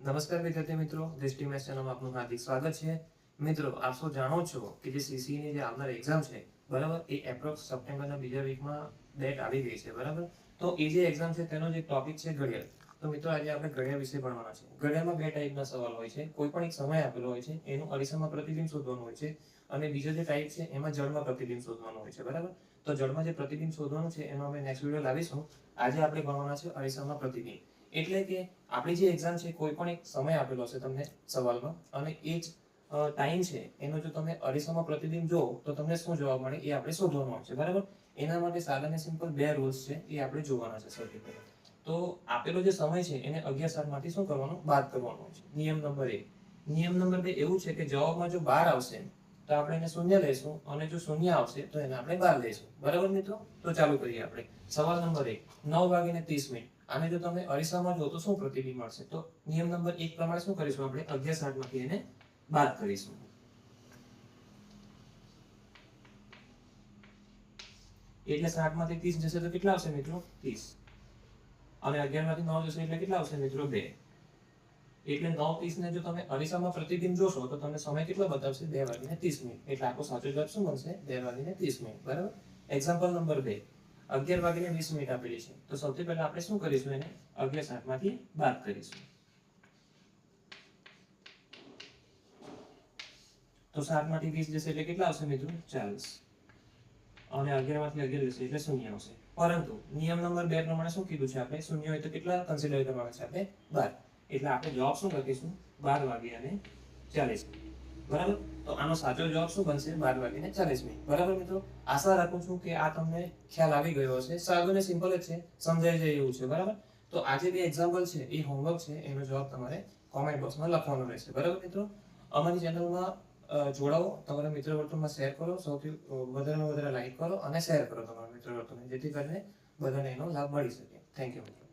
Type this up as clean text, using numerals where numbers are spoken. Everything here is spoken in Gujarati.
નમસ્કાર વિદ્યાર્થી મિત્રો, દ્રષ્ટિ મેથ્સ ચેનલમાં આપનું હાર્દિક સ્વાગત છે. મિત્રો, આપ સૌ જાણો છો કે જે સીસીઈ ની જે આવનાર એક્ઝામ છે, બરાબર, એ એપ્રોક્સ સપ્ટેમ્બરના બીજા વીકમાં ડેટ આવી ગઈ છે, બરાબર. તો એ જે એક્ઝામ છે તેનો જે ટોપિક છે ઘડિયાળ. તો મિત્રો, આજે આપણે ઘડિયાળ વિશે ભણવાના છે. ઘડિયાળમાં બે ટાઈપના સવાલ હોય છે. કોઈ પણ એક સમય આપેલો હોય છે, એનું અરીસામાં પ્રતિબિંબ શોધવાનું હોય છે, અને બીજો જે ટાઈપ છે એમાં જળમાં પ્રતિબિંબ શોધવાનું હોય છે, બરાબર. તો જળમાં જે પ્રતિબિંબ શોધવાનું છે એનો અમે નેક્સ્ટ વિડીયો લાવીશું. આજે આપણે ભણવાના છે અરીસામાં પ્રતિબિંબ. એટલે કે આપણી જે એક્ઝામ છે કોઈ પણ એક સમય આપેલો હશે તમને સવાલમાં, અને એ જ ટાઈમ છે એનો જો તમે અરીસામાં પ્રતિબિંબ જો તો તમને શું જવાબ મળે એ આપણે શોધવાનું હોય છે, બરાબર. એના માટે સાદા ને સિમ્પલ બે રૂલ્સ છે, એ આપણે જોવાના છે સૌથી પહેલા. તો આપેલો જે સમય છે એને 11:60 માંથી શું કરવાનું, બાદ કરવાનું હોય છે. નિયમ નંબર 1. નિયમ નંબર 2 એવું છે કે જવાબમાં જો 12 આવશે તો આપણે એને શૂન્ય લઈશું, અને જો શૂન્ય આવશે તો એને આપણે 12 લઈશું, બરાબર મિત્રો. તો ચાલુ કરીએ આપણે. સવાલ નંબર 1, 9:30. આને જો તમે અરીસામાં જો તો શું પ્રતિબિંબ મળશે? તો નિયમ નંબર 1 પ્રમાણે શું કરીશું આપણે, 11:60 માંથી એને બાદ કરીશું. એટલે 60 માંથી 30 જશે તો કેટલા આવશે મિત્રો? 30. અને 11 માંથી 9 જશે એટલે કેટલા આવશે મિત્રો? 2. એટલે 9:30 ને જો તમે અરીસામાં પ્રતિબિંબ જોશો તો તમને સમય કેટલો બતાવશે? 2:30. એટલે આપણો સાચો જવાબ શું બનશે? 2:30, બરાબર. એક્ઝામ્પલ નંબર 2, 11:20 આપેલી છે. તો સૌથી પહેલા આપણે શું કરીશું, એને 11:60 માંથી બાદ કરીશું. તો 7 માંથી 20 જશે એટલે કેટલા આવશે મિત્રો? 40. અને 11 માંથી 11 જશે એટલે શૂન્ય આવશે. પરંતુ નિયમ નંબર 2 પ્રમાણે શું કીધું છે આપણે? શૂન્ય હોય તો કેટલા કન્સિડર કરવાના છે આપણે? 12. એટલે આપણે જવાબ શું લખીશું? 12:40, બરાબર. તો આનો સાચો જવાબ શું બનશે? 12:40, બરાબર મિત્રો. આશા રાખું છું કે આ તમને ખ્યાલ આવી ગયો હશે. સાદું ને સિમ્પલ જ છે, સમજાઈ જાય એવું છે, બરાબર. તો આજે બે એક્ઝામ્પલ છે એ હોમવર્ક છે, એનો જવાબ તમારે કોમેન્ટ બોક્સમાં લખવાનો રહેશે, બરાબર મિત્રો. અમારી ચેનલમાં જોડાવો, તમારા મિત્ર વર્તુળમાં શેર કરો, સૌથી વધારેમાં વધારે લાઈક કરો અને શેર કરો તમારા મિત્ર વર્તુળને, જેથી કરીને બધાને એનો લાભ મળી શકે. થેન્ક યુ મિત્રો.